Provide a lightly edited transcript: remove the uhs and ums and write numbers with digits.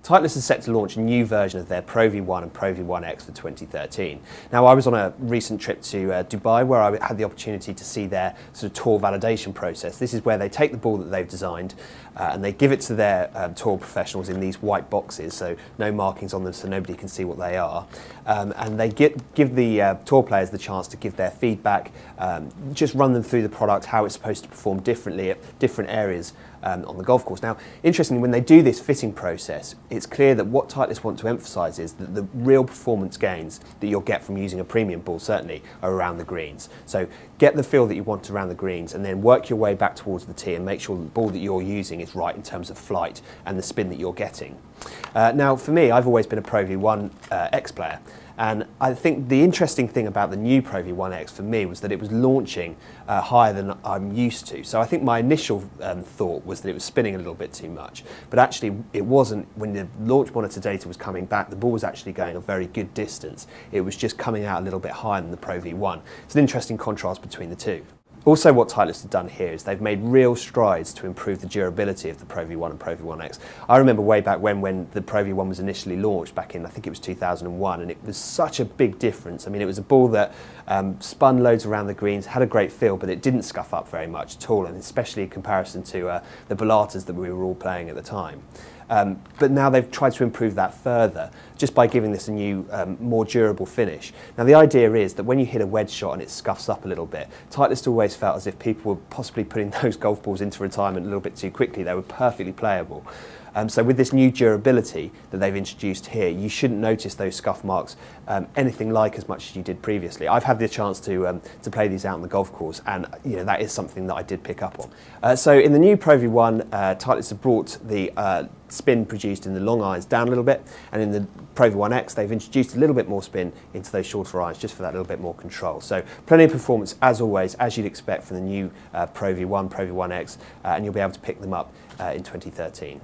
Titleist is set to launch a new version of their Pro V1 and Pro V1x for 2013. Now, I was on a recent trip to Dubai where I had the opportunity to see their sort of tour validation process. This is where they take the ball that they've designed and they give it to their tour professionals in these white boxes, so no markings on them so nobody can see what they are. And they give the tour players the chance to give their feedback, just run them through the product, how it's supposed to perform differently at different areas on the golf course. Now, interestingly, when they do this fitting process, it's clear that what Titleist want to emphasise is that the real performance gains that you'll get from using a premium ball certainly are around the greens. So get the feel that you want around the greens and then work your way back towards the tee and make sure that the ball that you're using is right in terms of flight and the spin that you're getting. Now, for me, I've always been a Pro V1x player. And I think the interesting thing about the new Pro V1x for me was that it was launching higher than I'm used to. So I think my initial thought was that it was spinning a little bit too much. But actually it wasn't. When the launch monitor data was coming back, the ball was actually going a very good distance. It was just coming out a little bit higher than the Pro V1. It's an interesting contrast between the two. Also, what Titleist have done here is they've made real strides to improve the durability of the Pro V1 and Pro V1x. I remember way back when the Pro V1 was initially launched back in, I think it was 2001, and it was such a big difference. I mean, it was a ball that spun loads around the greens, had a great feel, but it didn't scuff up very much at all, and especially in comparison to the Bellatas that we were all playing at the time. But now they've tried to improve that further just by giving this a new, more durable finish. Now, the idea is that when you hit a wedge shot and it scuffs up a little bit, Titleist always felt as if people were possibly putting those golf balls into retirement a little bit too quickly. They were perfectly playable. So with this new durability that they've introduced here, you shouldn't notice those scuff marks anything like as much as you did previously. I've had the chance to play these out on the golf course, and that is something that I did pick up on. So in the new Pro V1, Titleist have brought the spin produced in the long irons down a little bit, and in the Pro V1x they've introduced a little bit more spin into those shorter irons just for that little bit more control. So plenty of performance as always, as you'd expect from the new Pro V1, Pro V1x, and you'll be able to pick them up in 2013.